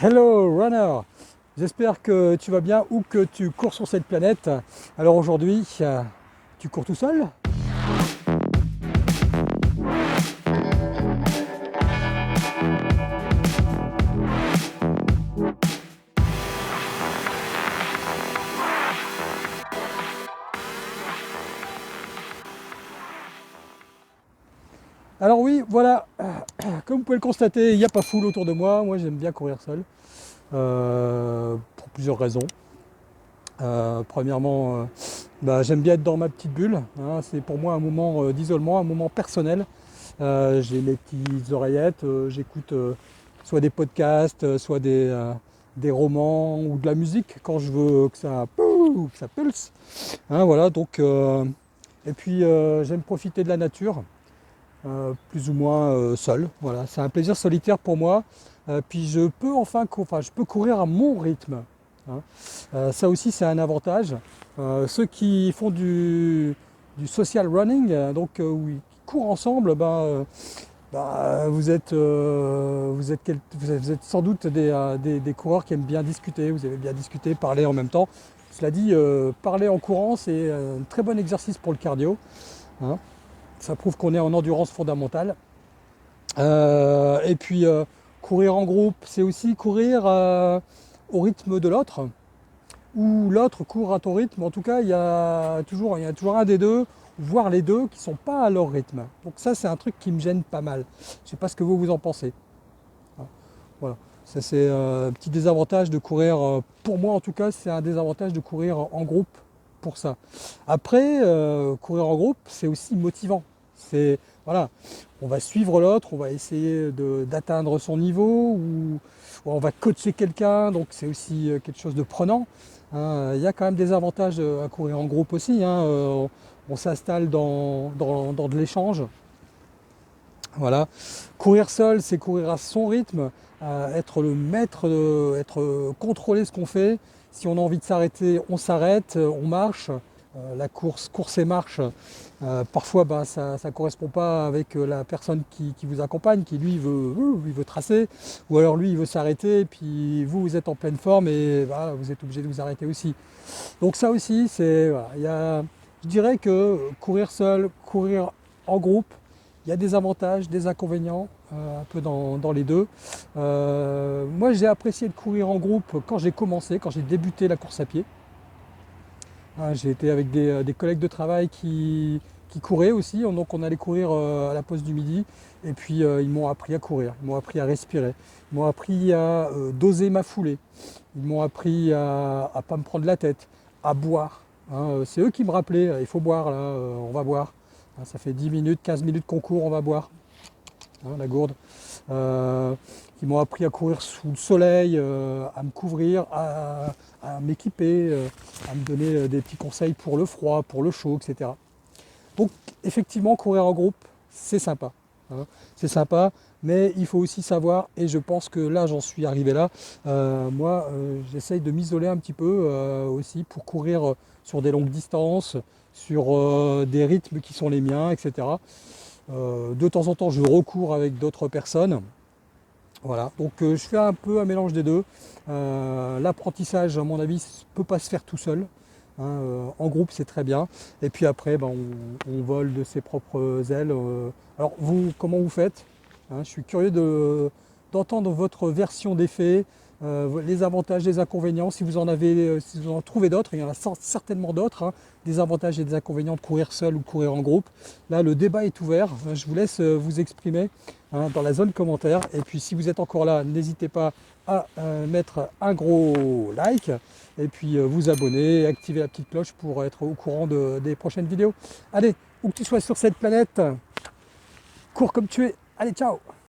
Hello runner, j'espère que tu vas bien ou que tu cours sur cette planète. Alors aujourd'hui, tu cours tout seul? Alors oui, voilà, comme vous pouvez le constater, il n'y a pas foule autour de moi. Moi j'aime bien courir seul, pour plusieurs raisons. Premièrement, j'aime bien être dans ma petite bulle, hein. C'est pour moi un moment d'isolement, un moment personnel. J'ai mes petites oreillettes, j'écoute soit des podcasts, soit des romans ou de la musique quand je veux que ça pulse. Hein, voilà, donc, et puis j'aime profiter de la nature, plus ou moins seul. Voilà, c'est un plaisir solitaire pour moi. Puis je peux je peux courir à mon rythme, hein. Ça aussi c'est un avantage. Ceux qui font du social running, où ils courent ensemble, vous êtes sans doute des coureurs qui aiment bien discuter, vous avez bien discuté, parler en même temps. Cela dit, parler en courant, c'est un très bon exercice pour le cardio, hein. Ça prouve qu'on est en endurance fondamentale. Et puis, courir en groupe, c'est aussi courir au rythme de l'autre, ou l'autre court à ton rythme. En tout cas, il y a toujours un des deux, voire les deux, qui ne sont pas à leur rythme. Donc ça, c'est un truc qui me gêne pas mal. Je ne sais pas ce que vous en pensez. Voilà. Ça, c'est un petit désavantage de courir, pour moi en tout cas, c'est un désavantage de courir en groupe pour ça. Après, courir en groupe, c'est aussi motivant. Voilà, on va suivre l'autre, on va essayer d'atteindre son niveau, ou on va coacher quelqu'un, donc c'est aussi quelque chose de prenant, hein. Il y a quand même des avantages à courir en groupe aussi, hein. On s'installe dans de l'échange. Voilà. Courir seul, c'est courir à son rythme, être le maître, contrôler ce qu'on fait. Si on a envie de s'arrêter, on s'arrête, on marche. La course et marche, parfois ça ne correspond pas avec la personne qui vous accompagne, qui lui il veut tracer, ou alors lui il veut s'arrêter, et puis vous êtes en pleine forme et voilà, vous êtes obligé de vous arrêter aussi. Donc ça aussi, voilà, je dirais que courir seul, courir en groupe, il y a des avantages, des inconvénients, un peu dans les deux. Moi, j'ai apprécié de courir en groupe quand j'ai commencé, quand j'ai débuté la course à pied. Hein, j'ai été avec des collègues de travail qui couraient aussi, donc on allait courir à la pause du midi, et puis ils m'ont appris à courir, ils m'ont appris à respirer, ils m'ont appris à doser ma foulée, ils m'ont appris à ne pas me prendre la tête, à boire, hein. C'est eux qui me rappelaient, il faut boire là, on va boire. Hein, ça fait 10 minutes, 15 minutes qu'on court, on va boire, hein, la gourde. Euh, Ils m'ont appris à courir sous le soleil, à me couvrir, à m'équiper, à me donner des petits conseils pour le froid, pour le chaud, etc. Donc effectivement, courir en groupe, c'est sympa, hein. C'est sympa, mais il faut aussi savoir, et je pense que là j'en suis arrivé là, moi j'essaye de m'isoler un petit peu aussi pour courir sur des longues distances, sur des rythmes qui sont les miens, etc. De temps en temps je recours avec d'autres personnes. Voilà, donc je fais un peu un mélange des deux. L'apprentissage, à mon avis, ne peut pas se faire tout seul, hein. En groupe, c'est très bien. Et puis après, on vole de ses propres ailes. Alors vous, comment vous faites? Hein, je suis curieux d'entendre votre version des faits, les avantages, les inconvénients. Si vous en trouvez d'autres, il y en a certainement d'autres, hein, des avantages et des inconvénients de courir seul ou de courir en groupe. Là, le débat est ouvert. Je vous laisse vous exprimer, hein, dans la zone commentaire. Et puis si vous êtes encore là, n'hésitez pas à mettre un gros like, et puis vous abonner, activer la petite cloche pour être au courant des prochaines vidéos. Allez, où que tu sois sur cette planète, cours comme tu es. Allez, ciao!